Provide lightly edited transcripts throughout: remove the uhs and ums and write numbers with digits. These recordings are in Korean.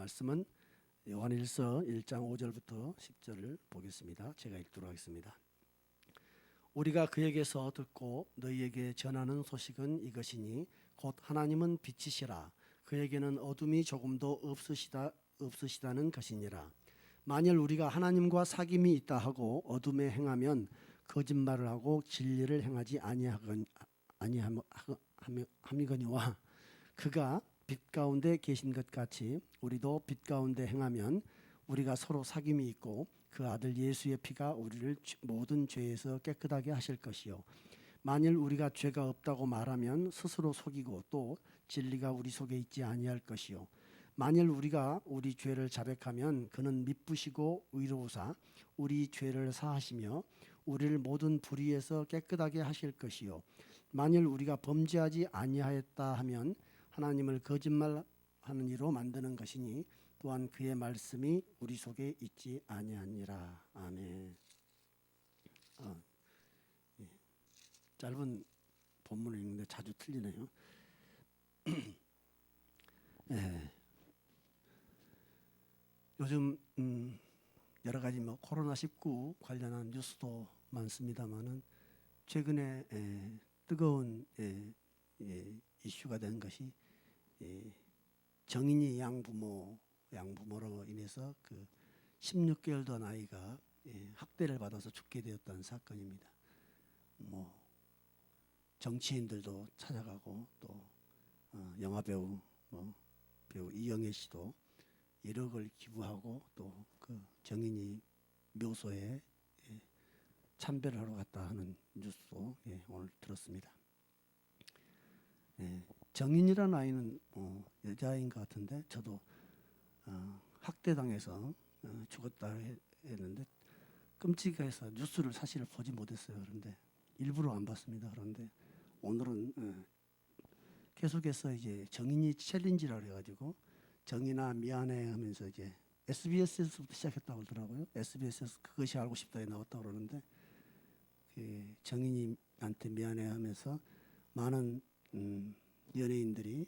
말씀은 요한일서 1장 5절부터 10절을 보겠습니다. 제가 읽도록 하겠습니다. 우리가 그에게서 듣고 너희에게 전하는 소식은 이것이니 곧 하나님은 빛이시라 그에게는 어둠이 조금도 없으시다는 것이니라. 만일 우리가 하나님과 사귐이 있다 하고 어둠에 행하면 거짓말을 하고 진리를 행하지 아니함이거니와 그가 빛 가운데 계신 것 같이 우리도 빛 가운데 행하면 우리가 서로 사귐이 있고 그 아들 예수의 피가 우리를 모든 죄에서 깨끗하게 하실 것이요 만일 우리가 죄가 없다고 말하면 스스로 속이고 또 진리가 우리 속에 있지 아니할 것이요 만일 우리가 우리 죄를 자백하면 그는 미쁘시고 의로우사 우리 죄를 사하시며 우리를 모든 불의에서 깨끗하게 하실 것이요 만일 우리가 범죄하지 아니하였다 하면 하나님을 거짓말하는 이로 만드는 것이니 또한 그의 말씀이 우리 속에 있지 아니하니라. 아멘. 예. 짧은 본문을 읽는데 자주 틀리네요. 예. 요즘 여러 가지 코로나19 관련한 뉴스도 많습니다만은 최근에 뜨거운 이슈가 된 것이 정인이 양부모로 인해서 그 16개월 된 아이가 학대를 받아서 죽게 되었다는 사건입니다. 정치인들도 찾아가고 또 영화배우 배우 이영애 씨도 1억을 기부하고 또 그 정인이 묘소에 참배를 하러 갔다 하는 뉴스도 오늘 들었습니다. 정인이라는 아이는 여자아이인 것 같은데 저도 학대당해서 죽었다 했는데 끔찍해서 뉴스를 사실 보지 못했어요. 그런데 일부러 안 봤습니다. 그런데 오늘은 계속해서 이제 정인이 챌린지라 그래가지고 정인아 미안해 하면서 이제 SBS에서부터 시작했다고 하더라고요. SBS에서 그것이 알고 싶다에 나왔다고 그러는데 그 정인이한테 미안해 하면서 많은 연예인들이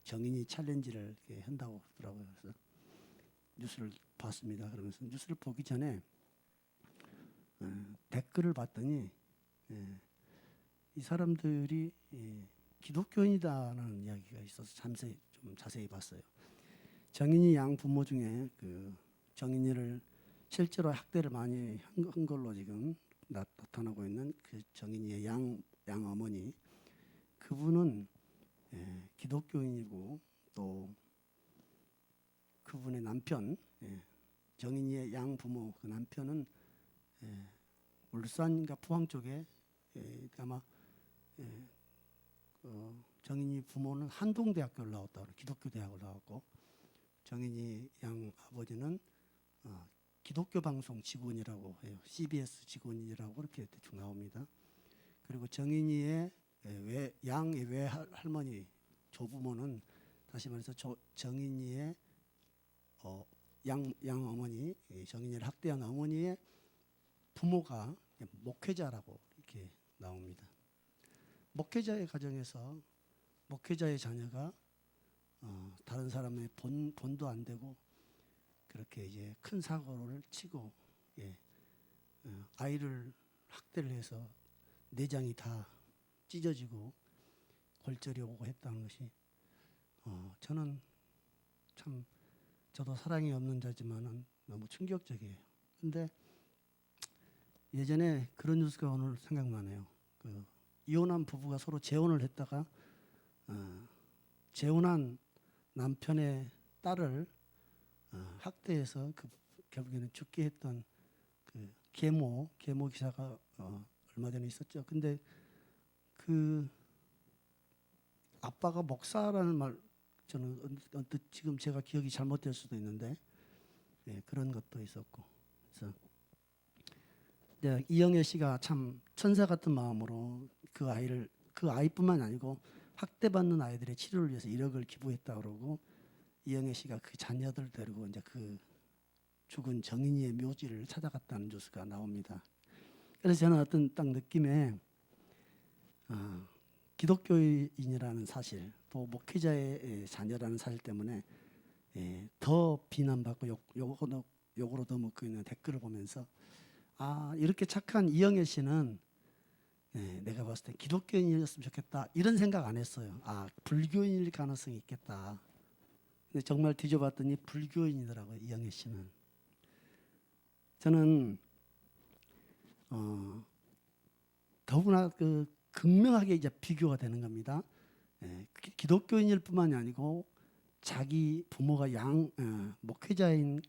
정인이 챌린지를 한다고 하더라고요. 그래서 뉴스를 봤습니다. 그러면서 뉴스를 보기 전에 댓글을 봤더니 이 사람들이 기독교인이다라는 이야기가 있어서 좀 자세히 봤어요. 정인이 양 부모 중에 그 정인이를 실제로 학대를 많이 한 걸로 지금 나타나고 있는 그 정인이의 양 어머니 그분은 기독교인이고 또 그분의 남편 정인이의 양 부모 그 남편은 울산과 포항 쪽에 아마 정인이 부모는 한동대학교를 나왔다고 기독교 대학을 나왔고 정인이 양 아버지는 기독교 방송 직원이라고 해요. CBS 직원이라고 그렇게 대충 나옵니다. 그리고 정인이의 양의 외할머니 조부모는 다시 말해서 정인이의 양 어머니 정인이를 학대한 어머니의 부모가 목회자라고 이렇게 나옵니다. 목회자의 가정에서 목회자의 자녀가 다른 사람의 본도 안 되고 그렇게 이제 큰 사고를 치고 아이를 학대를 해서 내장이 다 찢어지고 골절이 오고 했다는 것이 저는 참 저도 사랑이 없는 자지만은 너무 충격적이에요. 근데 예전에 그런 뉴스가 오늘 생각나네요. 그 이혼한 부부가 서로 재혼을 했다가 재혼한 남편의 딸을 학대해서 결국에는 죽게 했던 그 계모 기사가 얼마 전에 있었죠. 근데 그 아빠가 목사라는 말 저는 언뜻 지금 제가 기억이 잘못될 수도 있는데 그런 것도 있었고 그래서 이영애 씨가 참 천사 같은 마음으로 그 아이뿐만 아니고 학대받는 아이들의 치료를 위해서 1억을 기부했다 그러고 이영애 씨가 그 자녀들 데리고 이제 그 죽은 정인이의 묘지를 찾아갔다는 뉴스가 나옵니다. 그래서 저는 어떤 딱 느낌에 기독교인이라는 사실 또 목회자의 자녀라는 사실 때문에 더 비난받고 욕으로 더 먹고 있는 댓글을 보면서 이렇게 착한 이영애 씨는 내가 봤을 때 기독교인이었으면 좋겠다 이런 생각 안 했어요. 불교인일 가능성이 있겠다. 근데 정말 뒤져봤더니 불교인이더라고요. 이영애 씨는. 저는 더구나 극명하게 이제 비교가 되는 겁니다. 기독교인일 뿐만이 아니고 자기 부모가 목회자인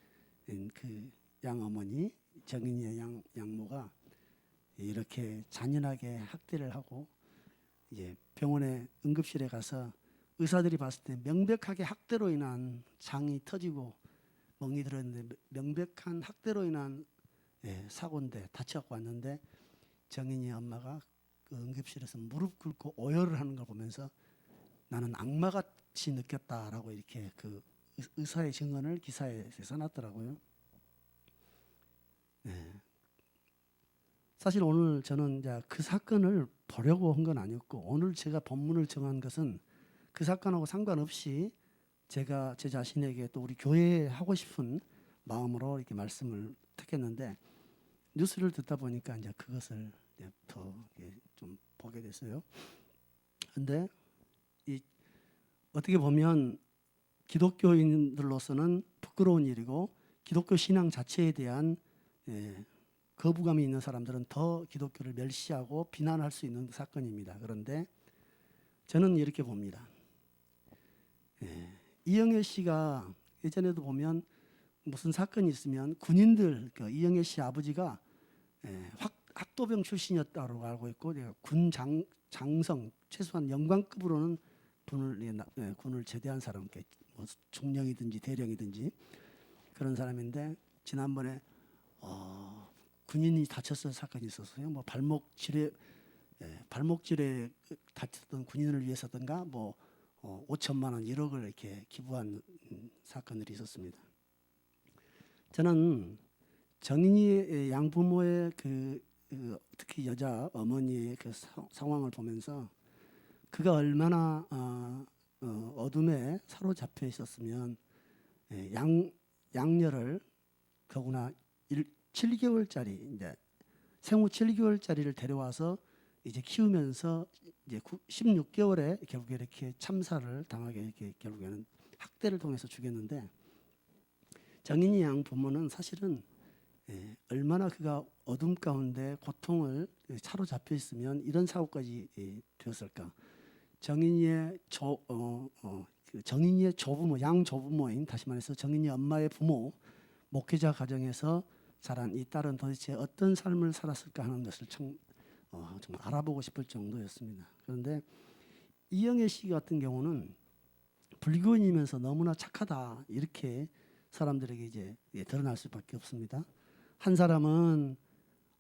그 양어머니 정인이의 양모가 이렇게 잔인하게 학대를 하고 이제 병원에 응급실에 가서 의사들이 봤을 때 명백하게 학대로 인한 장이 터지고 멍이 들었는데 명백한 학대로 인한 사고인데 다쳐갖고 왔는데 정인이 엄마가 그 응급실에서 무릎 꿇고 오열을 하는 걸 보면서 나는 악마같이 느꼈다라고 이렇게 그 의사의 증언을 기사에 써놨더라고요. 사실 오늘 저는 이제 그 사건을 보려고 한 건 아니었고 오늘 제가 본문을 정한 것은 그 사건하고 상관없이 제가 제 자신에게 또 우리 교회에 하고 싶은 마음으로 이렇게 말씀을 택했는데 뉴스를 듣다 보니까 이제 그것을 더 좀 보게 됐어요. 그런데 어떻게 보면 기독교인들로서는 부끄러운 일이고 기독교 신앙 자체에 대한 거부감이 있는 사람들은 더 기독교를 멸시하고 비난할 수 있는 사건입니다. 그런데 저는 이렇게 봅니다. 이영애 씨가 예전에도 보면 무슨 사건이 있으면 군인들, 이영애 씨 아버지가 학도병 출신이었다고 알고 있고 군 장성 최소한 영관급으로는 군을 제대한 사람, 뭐 중령이든지 대령이든지 그런 사람인데 지난번에 군인이 다쳤던 사건이 있었어요. 뭐 발목질에 다쳤던 군인을 위해서든가 뭐 5천만 원 1억을 이렇게 기부한 사건들이 있었습니다. 저는 정인이의 양부모의 특히 여자 어머니의 그 상황을 보면서 그가 얼마나 어둠에 사로잡혀 있었으면 양녀를 더구나 7개월짜리 이제 생후 7개월짜리를 데려와서 이제 키우면서 이제 16개월에 결국에 이렇게 참사를 당하게 이렇게 결국에는 학대를 통해서 죽였는데 정인이 양 부모는 사실은 얼마나 그가 어둠 가운데 고통을 사로잡혀 있으면 이런 사고까지 되었을까. 정인이의 정인이의 조부모, 양조부모인 다시 말해서 정인이 엄마의 부모 목회자 가정에서 자란 이 딸은 도대체 어떤 삶을 살았을까 하는 것을 정말 알아보고 싶을 정도였습니다. 그런데 이영애 씨 같은 경우는 불교인이면서 너무나 착하다 이렇게 사람들에게 이제 드러날 수밖에 없습니다. 한 사람은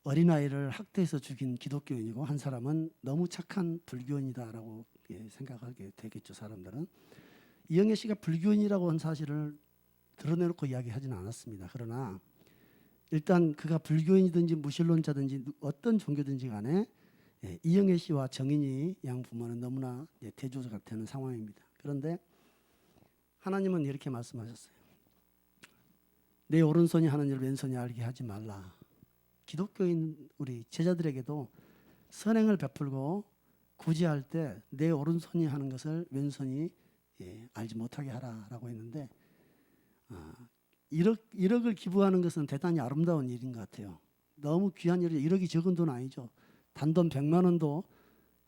어린아이를 학대해서 죽인 기독교인이고 한 사람은 너무 착한 불교인이다라고 생각하게 되겠죠. 사람들은. 이영애 씨가 불교인이라고 한 사실을 드러내놓고 이야기하지는 않았습니다. 그러나 일단 그가 불교인이든지 무신론자든지 어떤 종교든지 간에 이영애 씨와 정인이 양 부모는 너무나 대조가 되는 상황입니다. 그런데 하나님은 이렇게 말씀하셨어요. 내 오른손이 하는 일을 왼손이 알게 하지 말라. 기독교인 우리 제자들에게도 선행을 베풀고 구제할 때 내 오른손이 하는 것을 왼손이 알지 못하게 하라라고 했는데 1억을 기부하는 것은 대단히 아름다운 일인 것 같아요. 너무 귀한 일이죠. 1억이 적은 돈 아니죠. 단돈 100만 원도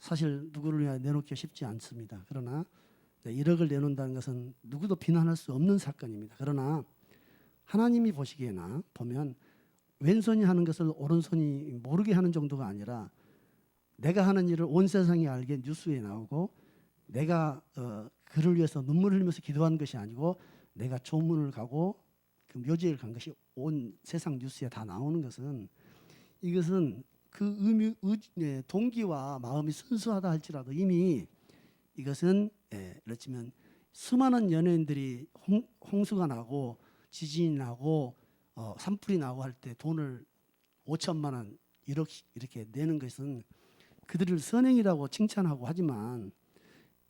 사실 누구를 위해 내놓기 쉽지 않습니다. 그러나 1억을 내놓는다는 것은 누구도 비난할 수 없는 사건입니다. 그러나 하나님이 보시기에나 보면 왼손이 하는 것을 오른손이 모르게 하는 정도가 아니라 내가 하는 일을 온 세상이 알게 뉴스에 나오고 내가 그를 위해서 눈물을 흘리면서 기도한 것이 아니고 내가 조문을 가고 그 묘지를 간 것이 온 세상 뉴스에 다 나오는 것은 이것은 그 동기와 마음이 순수하다 할지라도 이미 이것은 예를 들면 수많은 연예인들이 홍수가 나고 지진이 나고 산불이 나고 할 때 돈을 5천만 원 1억씩 이렇게 내는 것은 그들을 선행이라고 칭찬하고 하지만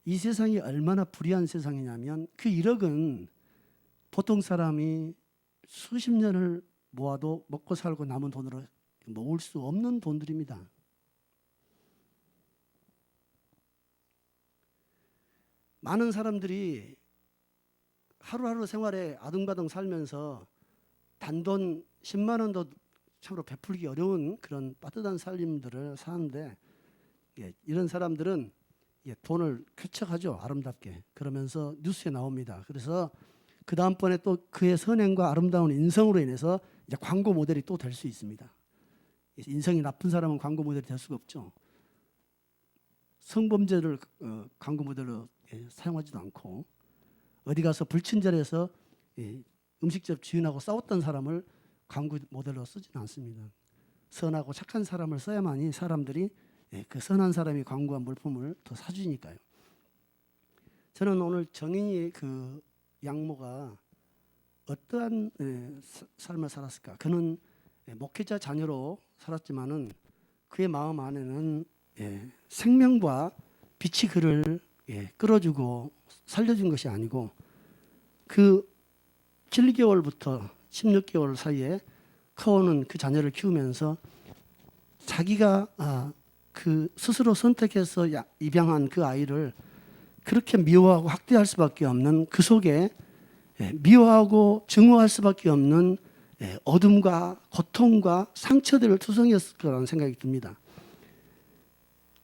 이 세상이 얼마나 불의한 세상이냐면 그 1억은 보통 사람이 수십 년을 모아도 먹고 살고 남은 돈으로 모을 수 없는 돈들입니다. 많은 사람들이 하루하루 생활에 아등바등 살면서 단돈 10만 원도 참으로 베풀기 어려운 그런 빠듯한 삶들을 사는데, 이런 사람들은 돈을 쾌척하죠. 아름답게. 그러면서 뉴스에 나옵니다. 그래서 그 다음번에 또 그의 선행과 아름다운 인성으로 인해서 이제 광고 모델이 또 될 수 있습니다. 인성이 나쁜 사람은 광고 모델이 될 수가 없죠. 성범죄를 광고 모델로 사용하지도 않고, 어디 가서 불친절해서 음식점 주인하고 싸웠던 사람을 광고 모델로 쓰지는 않습니다. 선하고 착한 사람을 써야만이 사람들이 그 선한 사람이 광고한 물품을 더 사주니까요. 저는 오늘 정인이 그 양모가 어떠한 삶을 살았을까? 그는 목회자 자녀로 살았지만은 그의 마음 안에는 생명과 빛이 그를 끌어주고 살려준 것이 아니고, 그 7개월부터 16개월 사이에 커오는 그 자녀를 키우면서 자기가 그 스스로 선택해서 입양한 그 아이를 그렇게 미워하고 학대할 수밖에 없는, 그 속에 미워하고 증오할 수밖에 없는 어둠과 고통과 상처들을 투성이었을 거라는 생각이 듭니다.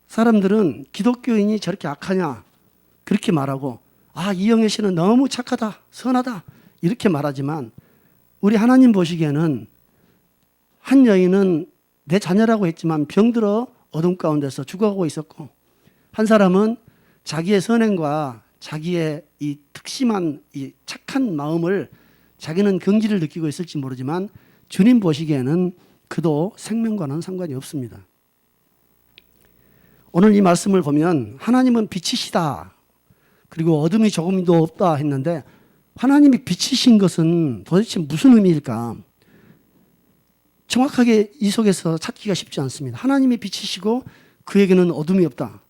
사람들은 기독교인이 저렇게 악하냐 그렇게 말하고, 이영애 씨는 너무 착하다, 선하다 이렇게 말하지만, 우리 하나님 보시기에는 한 여인은 내 자녀라고 했지만 병들어 어둠 가운데서 죽어가고 있었고, 한 사람은 자기의 선행과 자기의 이 특심한 이 착한 마음을 자기는 긍지를 느끼고 있을지 모르지만 주님 보시기에는 그도 생명과는 상관이 없습니다. 오늘 이 말씀을 보면 하나님은 빛이시다, 그리고 어둠이 조금도 없다 했는데, 하나님이 빛이신 것은 도대체 무슨 의미일까? 정확하게 이 속에서 찾기가 쉽지 않습니다. 하나님이 빛이시고 그에게는 어둠이 없다.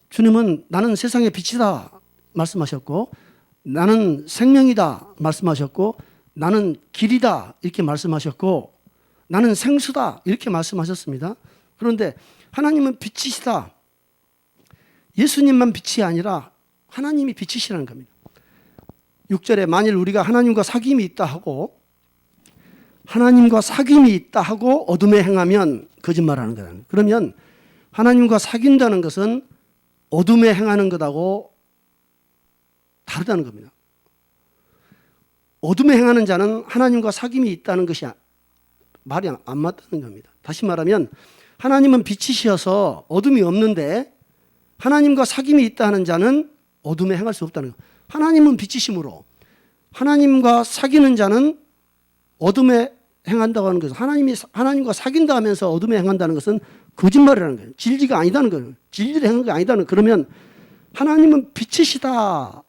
주님은 나는 세상의 빛이다 말씀하셨고, 나는 생명이다 말씀하셨고, 나는 길이다 이렇게 말씀하셨고, 나는 생수다 이렇게 말씀하셨습니다. 그런데 하나님은 빛이시다. 예수님만 빛이 아니라 하나님이 빛이시라는 겁니다. 6절에 만일 우리가 하나님과 사귐이 있다 하고, 하나님과 사귐이 있다 하고 어둠에 행하면 거짓말하는 거다. 그러면 하나님과 사귄다는 것은 어둠에 행하는 것하고 다르다는 겁니다. 어둠에 행하는 자는 하나님과 사귐이 있다는 것이 말이 안 맞다는 겁니다. 다시 말하면 하나님은 빛이셔서 어둠이 없는데, 하나님과 사귐이 있다는 자는 어둠에 행할 수 없다는 거예요. 하나님은 빛이시므로 하나님과 사귀는 자는 어둠에 행한다고 하는 것은, 하나님과 사귄다 하면서 어둠에 행한다는 것은 거짓말이라는 거예요. 진리가 아니다는 거예요. 진리를 행한 게 아니다는 거예요. 그러면 하나님은 빛이시다.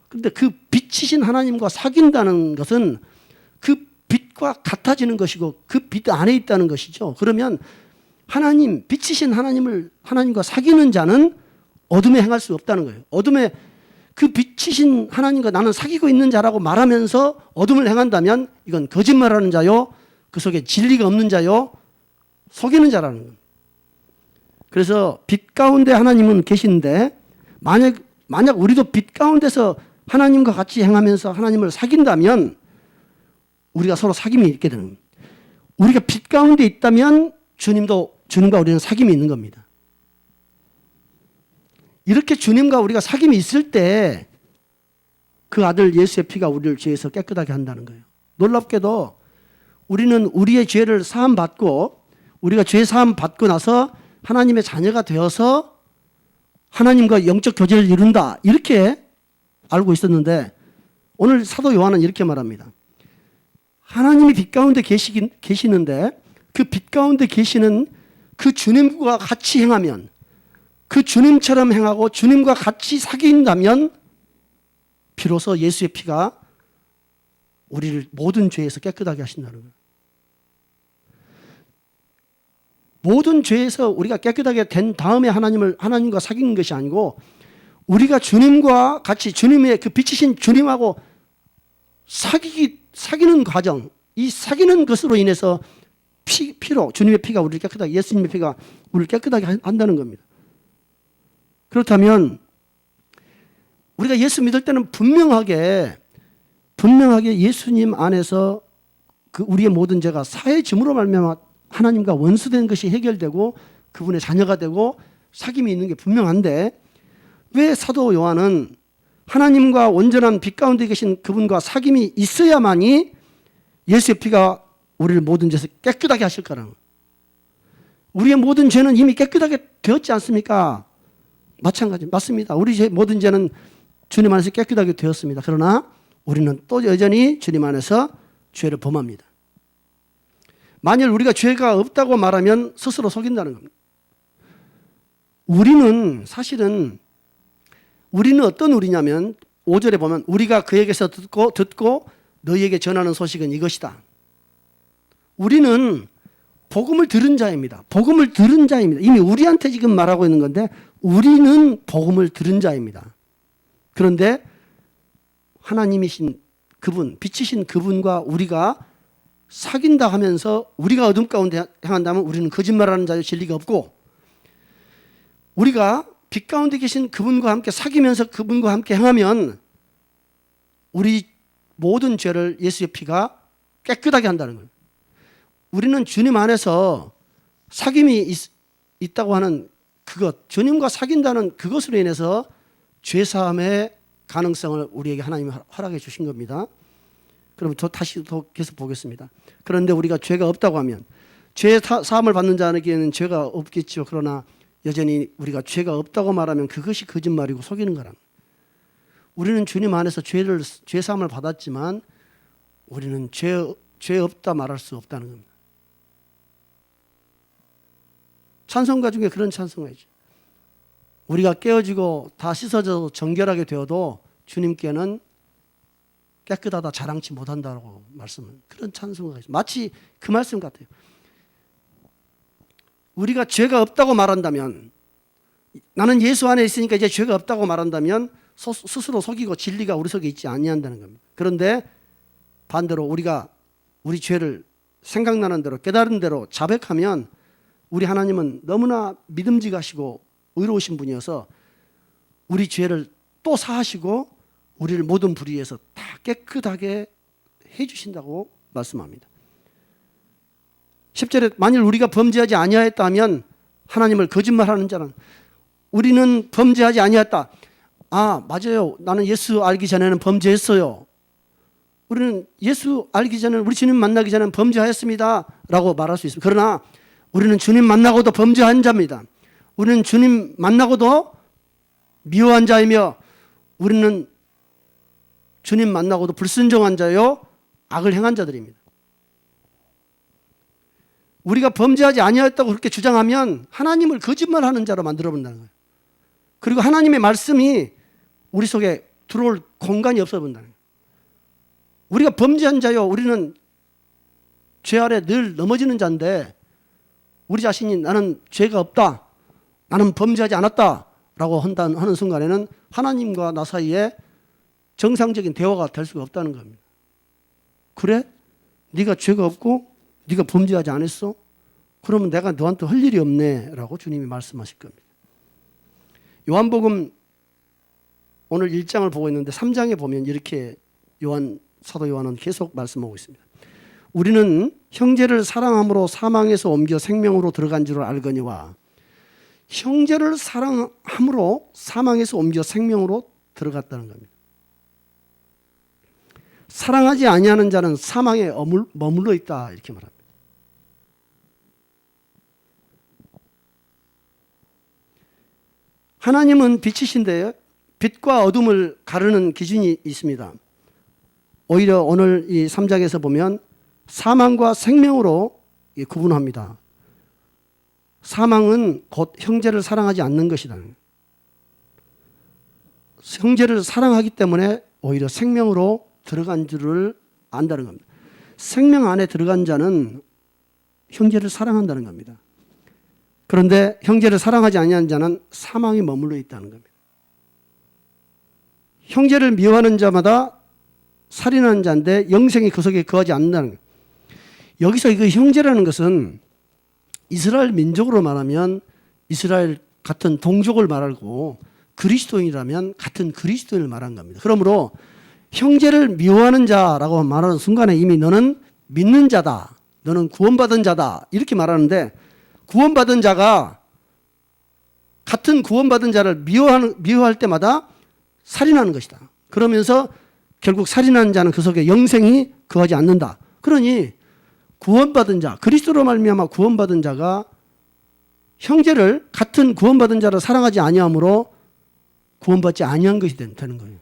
그런데 그 빛이신 하나님과 사귄다는 것은 그 빛과 같아지는 것이고 그 빛 안에 있다는 것이죠. 그러면 빛이신 하나님과 사귀는 자는 어둠에 행할 수 없다는 거예요. 어둠에 그 빛이신 하나님과 나는 사귀고 있는 자라고 말하면서 어둠을 행한다면 이건 거짓말하는 자요, 그 속에 진리가 없는 자요, 속이는 자라는 거예요. 그래서 빛 가운데 하나님은 계신데, 만약 우리도 빛 가운데서 하나님과 같이 행하면서 하나님을 사귄다면 우리가 서로 사귐이 있게 되는 겁니다. 우리가 빛 가운데 있다면 주님과 우리는 사귐이 있는 겁니다. 이렇게 주님과 우리가 사귐이 있을 때 그 아들 예수의 피가 우리를 죄에서 깨끗하게 한다는 거예요. 놀랍게도 우리는 우리의 죄를 사함받고, 우리가 죄 사함받고 나서 하나님의 자녀가 되어서 하나님과 영적 교제를 이룬다 이렇게 알고 있었는데, 오늘 사도 요한은 이렇게 말합니다. 하나님이 빛 가운데 계시는데 그 빛 가운데 계시는 그 주님과 같이 행하면, 그 주님처럼 행하고 주님과 같이 사귄다면 비로소 예수의 피가 우리를 모든 죄에서 깨끗하게 하신다는 거예요. 모든 죄에서 우리가 깨끗하게 된 다음에 하나님과 사귀는 것이 아니고, 우리가 주님과 같이 주님의 그 빛이신 주님하고 사귀는 과정, 이 사귀는 것으로 인해서 피로 주님의 피가 우리를 깨끗하게, 예수님의 피가 우리를 깨끗하게 한다는 겁니다. 그렇다면 우리가 예수 믿을 때는 분명하게 예수님 안에서 그 우리의 모든 죄가 사해짐으로 말미암아 하나님과 원수된 것이 해결되고 그분의 자녀가 되고 사귐이 있는 게 분명한데, 왜 사도 요한은 하나님과 온전한 빛 가운데 계신 그분과 사귐이 있어야만이 예수의 피가 우리를 모든 죄에서 깨끗하게 하실까라는 거예요. 우리의 모든 죄는 이미 깨끗하게 되었지 않습니까? 마찬가지 맞습니다. 우리 모든 죄는 주님 안에서 깨끗하게 되었습니다. 그러나 우리는 또 여전히 주님 안에서 죄를 범합니다. 만일 우리가 죄가 없다고 말하면 스스로 속인다는 겁니다. 우리는 어떤 우리냐면 5절에 보면 우리가 그에게서 듣고 너희에게 전하는 소식은 이것이다. 우리는 복음을 들은 자입니다. 복음을 들은 자입니다. 이미 우리한테 지금 말하고 있는 건데 우리는 복음을 들은 자입니다. 그런데 하나님이신 그분, 빛이신 그분과 우리가 사귄다 하면서 우리가 어둠 가운데 행한다면 우리는 거짓말하는 자요 진리가 없고, 우리가 빛 가운데 계신 그분과 함께 사귀면서 그분과 함께 행하면 우리 모든 죄를 예수의 피가 깨끗하게 한다는 거예요. 우리는 주님 안에서 사귐이 있다고 하는 그것, 주님과 사귄다는 그것으로 인해서 죄사함의 가능성을 우리에게 하나님이 허락해 주신 겁니다. 그럼 다시 계속 보겠습니다. 그런데 우리가 죄가 없다고 하면, 죄 사함을 받는 자에게는 죄가 없겠죠. 그러나 여전히 우리가 죄가 없다고 말하면 그것이 거짓말이고 속이는 거란. 우리는 주님 안에서 죄 사함을 받았지만 우리는 죄 없다 말할 수 없다는 겁니다. 찬송가 중에 그런 찬송가 있죠. 우리가 깨어지고 다 씻어져서 정결하게 되어도 주님께는 깨끗하다 자랑치 못한다고 말씀은, 그런 찬송가가 있어요. 마치 그 말씀 같아요. 우리가 죄가 없다고 말한다면, 나는 예수 안에 있으니까 이제 죄가 없다고 말한다면 스스로 속이고 진리가 우리 속에 있지 아니한다는 겁니다. 그런데 반대로 우리가 우리 죄를 생각나는 대로 깨달은 대로 자백하면 우리 하나님은 너무나 믿음직하시고 의로우신 분이어서 우리 죄를 또 사하시고 우리를 모든 불의에서 다 깨끗하게 해주신다고 말씀합니다. 10절에 만일 우리가 범죄하지 아니하였다면 하나님을 거짓말하는 자는, 우리는 범죄하지 아니하였다. 아, 맞아요. 나는 예수 알기 전에는 범죄했어요. 우리는 예수 알기 전에, 우리 주님 만나기 전에는 범죄하였습니다 라고 말할 수 있습니다. 그러나 우리는 주님 만나고도 범죄한 자입니다. 우리는 주님 만나고도 미워한 자이며 우리는 주님 만나고도 불순종한 자요 악을 행한 자들입니다. 우리가 범죄하지 아니하였다고 그렇게 주장하면 하나님을 거짓말하는 자로 만들어 본다는 거예요. 그리고 하나님의 말씀이 우리 속에 들어올 공간이 없어 본다는 거예요. 우리가 범죄한 자요, 우리는 죄 아래 늘 넘어지는 자인데 우리 자신이 나는 죄가 없다, 나는 범죄하지 않았다 라고 하는 순간에는 하나님과 나 사이에 정상적인 대화가 될 수가 없다는 겁니다. 그래? 네가 죄가 없고 네가 범죄하지 않았어? 그러면 내가 너한테 할 일이 없네 라고 주님이 말씀하실 겁니다. 요한복음 오늘 1장을 보고 있는데 3장에 보면 이렇게 사도 요한은 계속 말씀하고 있습니다. 우리는 형제를 사랑함으로 사망에서 옮겨 생명으로 들어간 줄 알거니와, 형제를 사랑함으로 사망에서 옮겨 생명으로 들어갔다는 겁니다. 사랑하지 아니하는 자는 사망에 머물러 있다 이렇게 말합니다. 하나님은 빛이신데 빛과 어둠을 가르는 기준이 있습니다. 오히려 오늘 이 3장에서 보면 사망과 생명으로 구분합니다. 사망은 곧 형제를 사랑하지 않는 것이다. 형제를 사랑하기 때문에 오히려 생명으로 들어간 줄을 안다는 겁니다. 생명 안에 들어간 자는 형제를 사랑한다는 겁니다. 그런데 형제를 사랑하지 아니하는 자는 사망에 머물러 있다는 겁니다. 형제를 미워하는 자마다 살인하는 자인데 영생이 그 속에 거하지 않는다는 거예요. 여기서 그 형제라는 것은 이스라엘 민족으로 말하면 이스라엘 같은 동족을 말하고 그리스도인이라면 같은 그리스도인을 말한 겁니다. 그러므로 형제를 미워하는 자라고 말하는 순간에 이미 너는 믿는 자다, 너는 구원받은 자다 이렇게 말하는데, 구원받은 자가 같은 구원받은 자를 미워할 때마다 살인하는 것이다. 그러면서 결국 살인하는 자는 그 속에 영생이 거하지 않는다. 그러니 구원받은 자, 그리스도로 말미암아 구원받은 자가 형제를 같은 구원받은 자를 사랑하지 아니함으로 구원받지 아니한 것이 되는 거예요.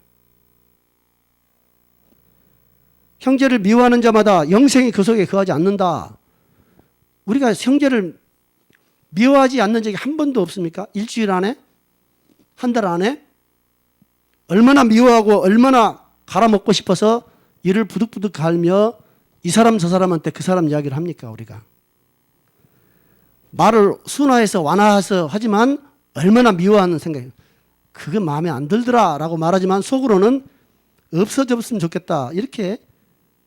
형제를 미워하는 자마다 영생이 그 속에 거하지 않는다. 우리가 형제를 미워하지 않는 적이 한 번도 없습니까? 일주일 안에? 한 달 안에? 얼마나 미워하고 얼마나 갈아먹고 싶어서 이를 부득부득 갈며 이 사람 저 사람한테 그 사람 이야기를 합니까? 우리가 말을 순화해서 완화해서 하지만 얼마나 미워하는 생각이에요. 그게 마음에 안 들더라 라고 말하지만 속으로는 없어졌으면 좋겠다 이렇게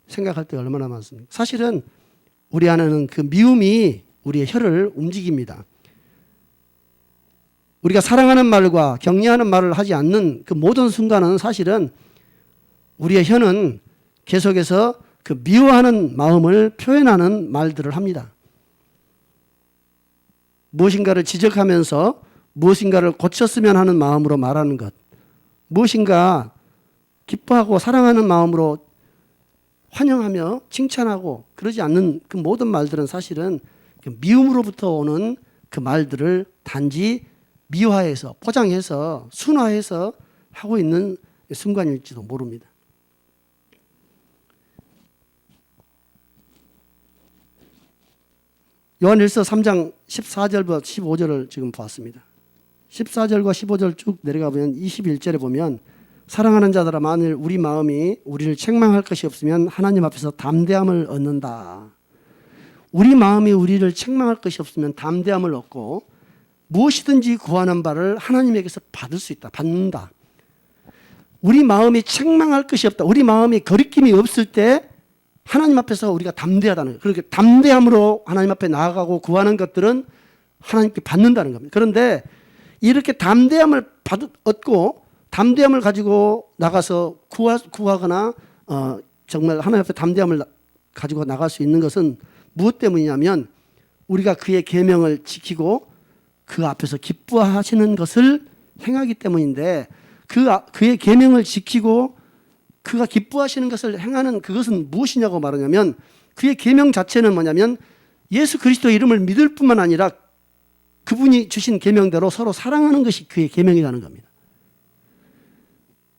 생각할 때 얼마나 많습니까? 사실은 우리 안에는 그 미움이 우리의 혀를 움직입니다. 우리가 사랑하는 말과 격려하는 말을 하지 않는 그 모든 순간은 사실은 우리의 혀는 계속해서 그 미워하는 마음을 표현하는 말들을 합니다. 무엇인가를 지적하면서 무엇인가를 고쳤으면 하는 마음으로 말하는 것, 무엇인가 기뻐하고 사랑하는 마음으로 환영하며 칭찬하고 그러지 않는 그 모든 말들은 사실은 그 미움으로부터 오는 그 말들을 단지 미화해서 포장해서 순화해서 하고 있는 순간일지도 모릅니다. 요한일서 3장 14절부터 15절을 지금 보았습니다. 14절과 15절 쭉 내려가 보면 21절에 보면 사랑하는 자들아 만일 우리 마음이 우리를 책망할 것이 없으면 하나님 앞에서 담대함을 얻는다. 우리 마음이 우리를 책망할 것이 없으면 담대함을 얻고 무엇이든지 구하는 바를 하나님에게서 받을 수 있다. 받는다. 우리 마음이 책망할 것이 없다. 우리 마음이 거리낌이 없을 때 하나님 앞에서 우리가 담대하다는 거예요. 그렇게 담대함으로 하나님 앞에 나아가고 구하는 것들은 하나님께 받는다는 겁니다. 그런데 이렇게 담대함을 얻고 담대함을 가지고 나가서 구하거나 정말 하나님 앞에 담대함을 가지고 나갈 수 있는 것은 무엇 때문이냐면 우리가 그의 계명을 지키고 그 앞에서 기뻐하시는 것을 행하기 때문인데, 그의 계명을 지키고 그가 기뻐하시는 것을 행하는 그것은 무엇이냐고 말하냐면, 그의 계명 자체는 뭐냐면 예수 그리스도의 이름을 믿을 뿐만 아니라 그분이 주신 계명대로 서로 사랑하는 것이 그의 계명이라는 겁니다.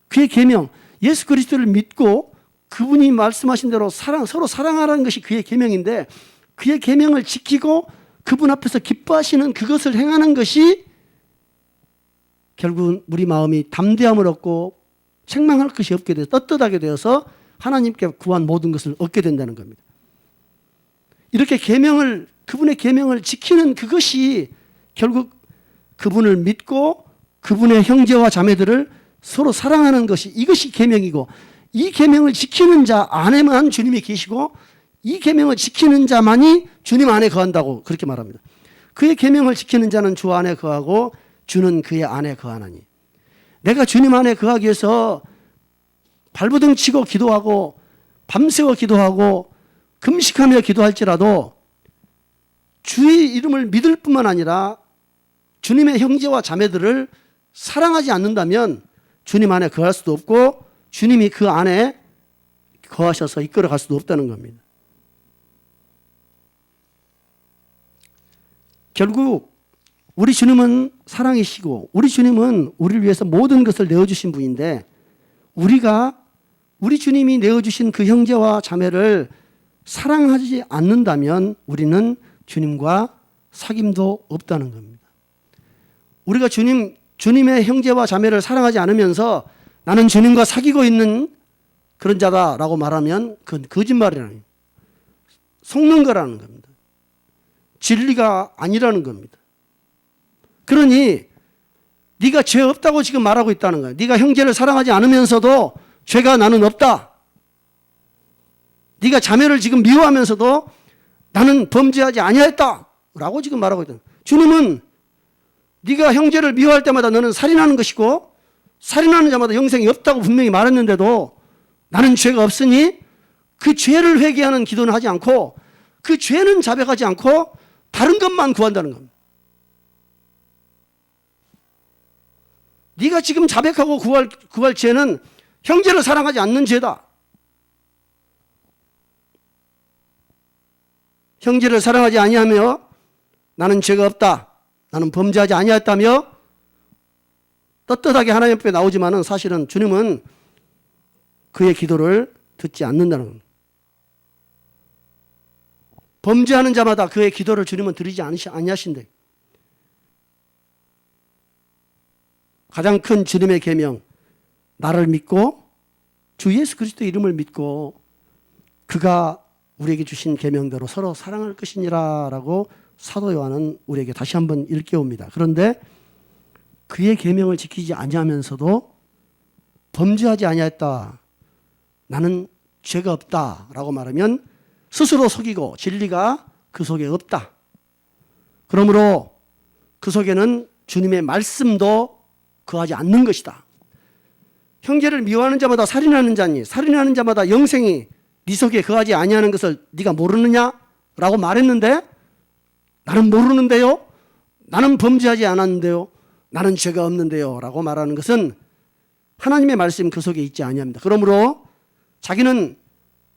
그의 계명, 예수 그리스도를 믿고 그분이 말씀하신 대로 서로 사랑하라는 것이 그의 계명인데, 그의 계명을 지키고 그분 앞에서 기뻐하시는 그것을 행하는 것이 결국은 우리 마음이 담대함을 얻고 책망할 것이 없게 돼서 떳떳하게 되어서 하나님께 구한 모든 것을 얻게 된다는 겁니다. 이렇게 그분의 계명을 지키는 그것이 결국 그분을 믿고 그분의 형제와 자매들을 서로 사랑하는 것이, 이것이 계명이고, 이 계명을 지키는 자 안에만 주님이 계시고 이 계명을 지키는 자만이 주님 안에 거한다고 그렇게 말합니다. 그의 계명을 지키는 자는 주 안에 거하고 주는 그의 안에 거하나니. 내가 주님 안에 거하기 위해서 발버둥 치고 기도하고 밤새워 기도하고 금식하며 기도할지라도 주의 이름을 믿을 뿐만 아니라 주님의 형제와 자매들을 사랑하지 않는다면 주님 안에 거할 수도 없고 주님이 그 안에 거하셔서 이끌어갈 수도 없다는 겁니다. 결국 우리 주님은 사랑이시고 우리 주님은 우리를 위해서 모든 것을 내어주신 분인데, 우리가 우리 주님이 내어주신 그 형제와 자매를 사랑하지 않는다면 우리는 주님과 사귐도 없다는 겁니다. 우리가 주님의 형제와 자매를 사랑하지 않으면서 나는 주님과 사귀고 있는 그런 자다라고 말하면 그건 거짓말이라는 거예요. 속는 거라는 겁니다. 진리가 아니라는 겁니다. 그러니 네가 죄 없다고 지금 말하고 있다는 거예요. 네가 형제를 사랑하지 않으면서도 죄가 나는 없다. 네가 자매를 지금 미워하면서도 나는 범죄하지 아니하였다라고 지금 말하고 있다. 주님은 네가 형제를 미워할 때마다 너는 살인하는 것이고 살인하는 자마다 영생이 없다고 분명히 말했는데도 나는 죄가 없으니 그 죄를 회개하는 기도는 하지 않고 그 죄는 자백하지 않고 다른 것만 구한다는 겁니다. 네가 지금 자백하고 구할 죄는 형제를 사랑하지 않는 죄다. 형제를 사랑하지 아니하며 나는 죄가 없다. 나는 범죄하지 아니하였다며 떳떳하게 하나님 앞에 나오지만은 사실은 주님은 그의 기도를 듣지 않는다는 겁니다. 범죄하는 자마다 그의 기도를 주님은 드리지 아니하신대. 가장 큰 주님의 계명, 나를 믿고 주 예수 그리스도의 이름을 믿고 그가 우리에게 주신 계명대로 서로 사랑할 것이니라 라고 사도 요한은 우리에게 다시 한번 일깨웁니다. 그런데 그의 계명을 지키지 아니하면서도 범죄하지 아니하였다. 나는 죄가 없다 라고 말하면 스스로 속이고 진리가 그 속에 없다. 그러므로 그 속에는 주님의 말씀도 거하지 않는 것이다. 형제를 미워하는 자마다 살인하는 자니 살인하는 자마다 영생이 네 속에 거하지 아니하는 것을 네가 모르느냐? 라고 말했는데 나는 모르는데요. 나는 범죄하지 않았는데요. 나는 죄가 없는데요. 라고 말하는 것은 하나님의 말씀 그 속에 있지 아니합니다. 그러므로 자기는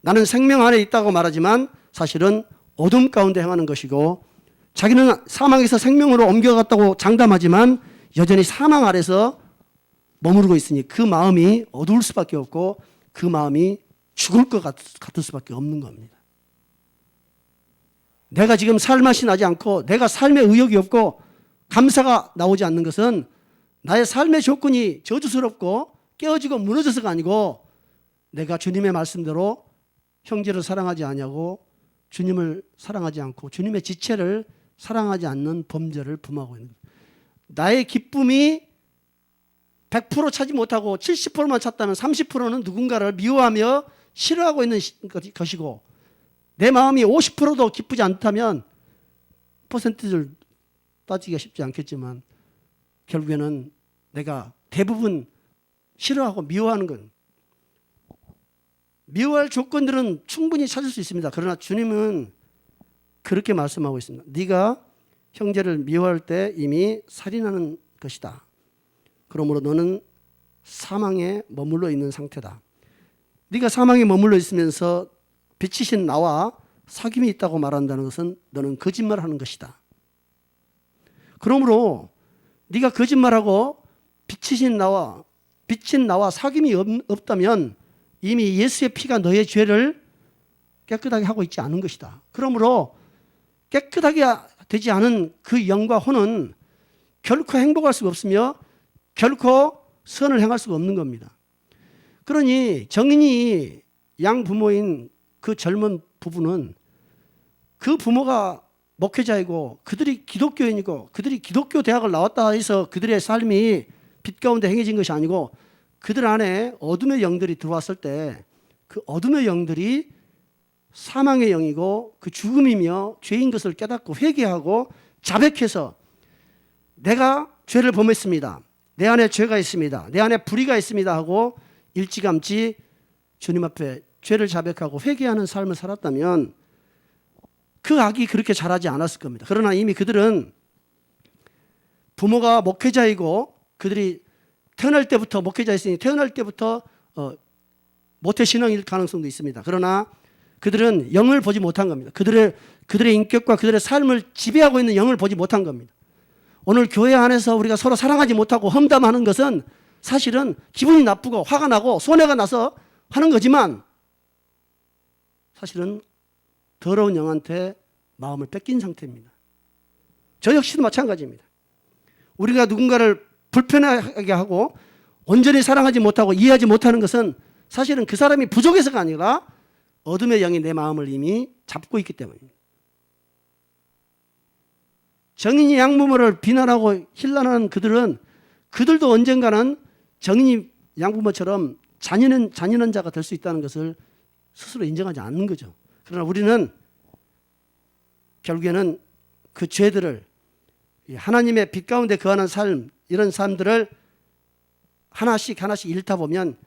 나는 생명 안에 있다고 말하지만 사실은 어둠 가운데 행하는 것이고 자기는 사망에서 생명으로 옮겨갔다고 장담하지만 여전히 사망 아래서 머무르고 있으니 그 마음이 어두울 수밖에 없고 그 마음이 죽을 것 같을 수밖에 없는 겁니다. 내가 지금 살맛이 나지 않고 내가 삶의 의욕이 없고 감사가 나오지 않는 것은 나의 삶의 조건이 저주스럽고 깨어지고 무너져서가 아니고 내가 주님의 말씀대로 형제를 사랑하지 아니하고 주님을 사랑하지 않고 주님의 지체를 사랑하지 않는 범죄를 범하고 있는 거예요. 나의 기쁨이 100% 차지 못하고 70%만 찼다면 30%는 누군가를 미워하며 싫어하고 있는 것이고 내 마음이 50%도 기쁘지 않다면 퍼센티지를 따지기가 쉽지 않겠지만 결국에는 내가 대부분 싫어하고 미워하는 건 미워할 조건들은 충분히 찾을 수 있습니다. 그러나 주님은 그렇게 말씀하고 있습니다. 네가 형제를 미워할 때 이미 살인하는 것이다. 그러므로 너는 사망에 머물러 있는 상태다. 네가 사망에 머물러 있으면서 빛이신 나와 사귐이 있다고 말한다는 것은 너는 거짓말하는 것이다. 그러므로 네가 거짓말하고 빛이신 나와 사귐이 없다면 이미 예수의 피가 너의 죄를 깨끗하게 하고 있지 않은 것이다. 그러므로 깨끗하게 되지 않은 그 영과 혼은 결코 행복할 수가 없으며 결코 선을 행할 수가 없는 겁니다. 그러니 정인이 양부모인 그 젊은 부부는 그 부모가 목회자이고 그들이 기독교인이고 그들이 기독교 대학을 나왔다 해서 그들의 삶이 빛 가운데 행해진 것이 아니고 그들 안에 어둠의 영들이 들어왔을 때 그 어둠의 영들이 사망의 영이고 그 죽음이며 죄인 것을 깨닫고 회개하고 자백해서 내가 죄를 범했습니다. 내 안에 죄가 있습니다. 내 안에 불의가 있습니다 하고 일찌감치 주님 앞에 죄를 자백하고 회개하는 삶을 살았다면 그 악이 그렇게 자라지 않았을 겁니다. 그러나 이미 그들은 부모가 목회자이고 그들이 태어날 때부터 목회자였으니 태어날 때부터 모태신앙일 가능성도 있습니다. 그러나 그들은 영을 보지 못한 겁니다. 그들의 인격과 그들의 삶을 지배하고 있는 영을 보지 못한 겁니다. 오늘 교회 안에서 우리가 서로 사랑하지 못하고 험담하는 것은 사실은 기분이 나쁘고 화가 나고 손해가 나서 하는 거지만 사실은 더러운 영한테 마음을 뺏긴 상태입니다. 저 역시도 마찬가지입니다. 우리가 누군가를 불편하게 하고 온전히 사랑하지 못하고 이해하지 못하는 것은 사실은 그 사람이 부족해서가 아니라 어둠의 영이 내 마음을 이미 잡고 있기 때문입니다. 정인이 양부모를 비난하고 힐난하는 그들도 언젠가는 정인이 양부모처럼 잔인한 자가 될 수 있다는 것을 스스로 인정하지 않는 거죠. 그러나 우리는 결국에는 그 죄들을 하나님의 빛 가운데 거하는 삶, 이런 삶들을 하나씩 잃다 보면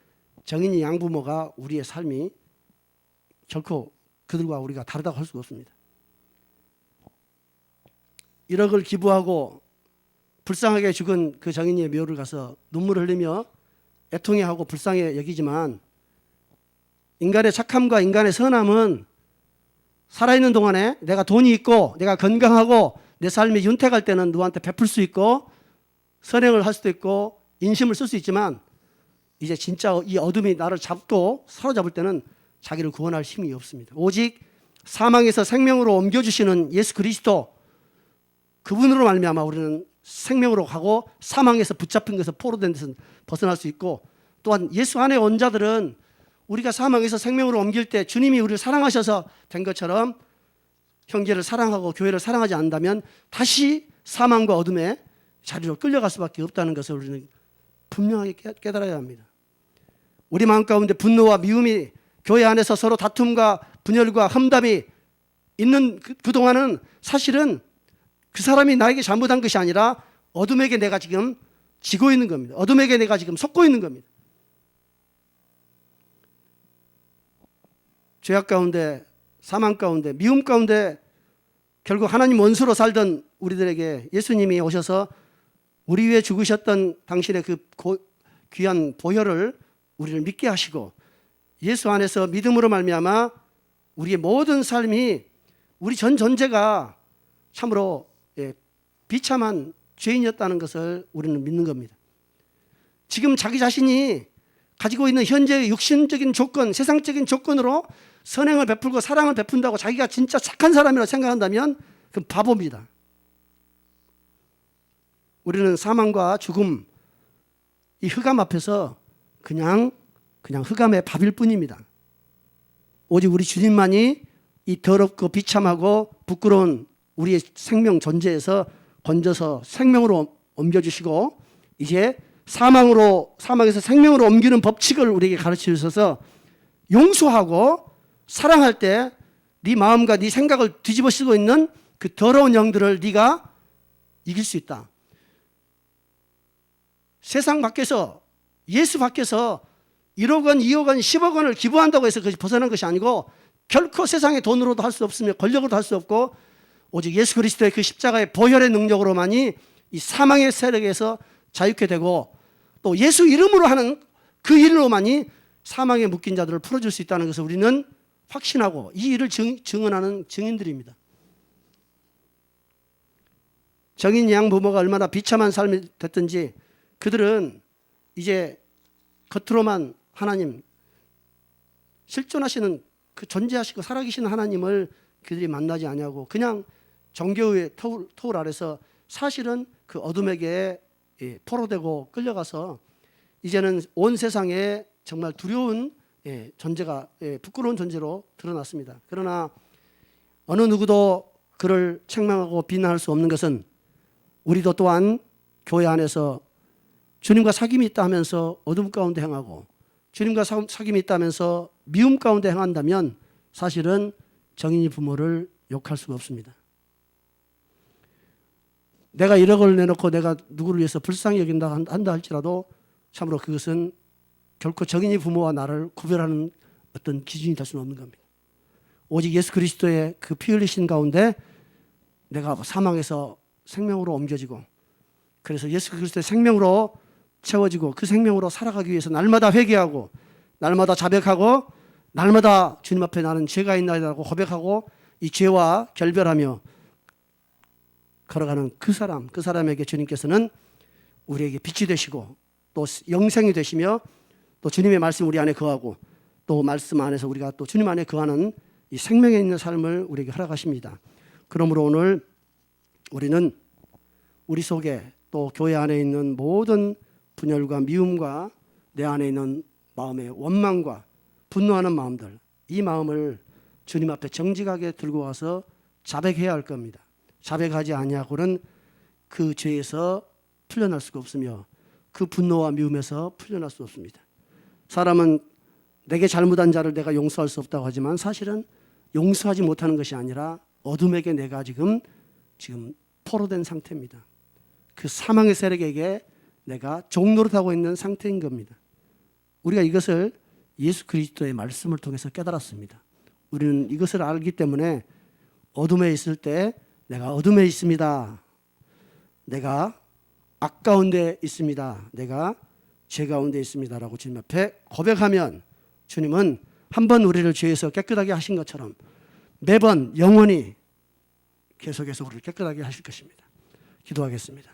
정인이 양부모가 우리의 삶이 결코 그들과 우리가 다르다고 할 수가 없습니다. 1억을 기부하고 불쌍하게 죽은 그 정인이의 묘를 가서 눈물을 흘리며 애통해하고 불쌍해 여기지만 인간의 착함과 인간의 선함은 살아있는 동안에 내가 돈이 있고 내가 건강하고 내 삶이 윤택할 때는 누구한테 베풀 수 있고 선행을 할 수도 있고 인심을 쓸 수 있지만 이제 진짜 이 어둠이 나를 잡고 사로잡을 때는 자기를 구원할 힘이 없습니다. 오직 사망에서 생명으로 옮겨주시는 예수 그리스도, 그분으로 말미암아 우리는 생명으로 가고 사망에서 붙잡힌 것에서 포로된 데서 벗어날 수 있고, 또한 예수 안에 온 자들은 우리가 사망에서 생명으로 옮길 때 주님이 우리를 사랑하셔서 된 것처럼 형제를 사랑하고 교회를 사랑하지 않는다면 다시 사망과 어둠의 자리로 끌려갈 수밖에 없다는 것을 우리는 분명하게 깨달아야 합니다. 우리 마음 가운데 분노와 미움이 교회 안에서 서로 다툼과 분열과 험담이 있는 그동안은 사실은 그 사람이 나에게 잘못한 것이 아니라 어둠에게 내가 지금 지고 있는 겁니다. 어둠에게 내가 지금 속고 있는 겁니다. 죄악 가운데, 사망 가운데, 미움 가운데 결국 하나님 원수로 살던 우리들에게 예수님이 오셔서 우리 위해 죽으셨던 당신의 그 귀한 보혈을 우리를 믿게 하시고 예수 안에서 믿음으로 말미암아 우리의 모든 삶이, 우리 전 존재가 참으로 비참한 죄인이었다는 것을 우리는 믿는 겁니다. 지금 자기 자신이 가지고 있는 현재의 육신적인 조건, 세상적인 조건으로 선행을 베풀고 사랑을 베푼다고 자기가 진짜 착한 사람이라고 생각한다면 그건 바보입니다. 우리는 사망과 죽음, 이 흑암 앞에서 그냥 흑암의 밥일 뿐입니다. 오직 우리 주님만이 이 더럽고 비참하고 부끄러운 우리의 생명 존재에서 건져서 생명으로 옮겨주시고 이제 사망에서 생명으로 옮기는 법칙을 우리에게 가르쳐 주셔서 용서하고 사랑할 때 네 마음과 네 생각을 뒤집어 쓰고 있는 그 더러운 영들을 네가 이길 수 있다. 세상 밖에서, 예수 밖에서 1억 원, 2억 원, 10억 원을 기부한다고 해서 그것이 벗어난 것이 아니고 결코 세상의 돈으로도 할 수 없으며 권력으로도 할 수 없고 오직 예수 그리스도의 그 십자가의 보혈의 능력으로만이 이 사망의 세력에서 자유케 되고 또 예수 이름으로 하는 그 일로만이 사망에 묶인 자들을 풀어줄 수 있다는 것을 우리는 확신하고 이 일을 증언하는 증인들입니다. 정인 양 부모가 얼마나 비참한 삶이 됐든지 그들은 이제 겉으로만 하나님, 실존하시는 그 존재하시고 살아계시는 하나님을 그들이 만나지 아니하고 그냥 종교의 터울 아래서 사실은 그 어둠에게 포로되고 끌려가서 이제는 온 세상에 정말 두려운 존재가, 부끄러운 존재로 드러났습니다. 그러나 어느 누구도 그를 책망하고 비난할 수 없는 것은 우리도 또한 교회 안에서 주님과 사귐이 있다 하면서 어둠 가운데 행하고 주님과 사귐이 있다면서 미움 가운데 행한다면 사실은 정인이 부모를 욕할 수가 없습니다. 내가 1억을 내놓고 내가 누구를 위해서 불쌍히 여긴다 한다 할지라도 참으로 그것은 결코 정인이 부모와 나를 구별하는 어떤 기준이 될 수는 없는 겁니다. 오직 예수 그리스도의 그 피 흘리신 가운데 내가 사망에서 생명으로 옮겨지고 그래서 예수 그리스도의 생명으로 채워지고 그 생명으로 살아가기 위해서 날마다 회개하고 날마다 자백하고 날마다 주님 앞에 나는 죄가 있나이다라고 고백하고 이 죄와 결별하며 걸어가는 그 사람에게 주님께서는 우리에게 빛이 되시고 또 영생이 되시며 또 주님의 말씀 우리 안에 거하고 또 말씀 안에서 우리가 또 주님 안에 거하는 이 생명에 있는 삶을 우리에게 허락하십니다. 그러므로 오늘 우리는 우리 속에 또 교회 안에 있는 모든 분열과 미움과 내 안에 있는 마음의 원망과 분노하는 마음들, 이 마음을 주님 앞에 정직하게 들고 와서 자백해야 할 겁니다. 자백하지 아니하고는 그 죄에서 풀려날 수가 없으며 그 분노와 미움에서 풀려날 수 없습니다. 사람은 내게 잘못한 자를 내가 용서할 수 없다고 하지만 사실은 용서하지 못하는 것이 아니라 어둠에게 내가 지금 포로된 상태입니다. 그 사망의 세력에게 내가 종노릇하고 있는 상태인 겁니다. 우리가 이것을 예수 그리스도의 말씀을 통해서 깨달았습니다. 우리는 이것을 알기 때문에 어둠에 있을 때 내가 어둠에 있습니다. 내가 악 가운데 있습니다. 내가 죄 가운데 있습니다라고 주님 앞에 고백하면 주님은 한 번 우리를 죄에서 깨끗하게 하신 것처럼 매번 영원히 계속해서 우리를 깨끗하게 하실 것입니다. 기도하겠습니다.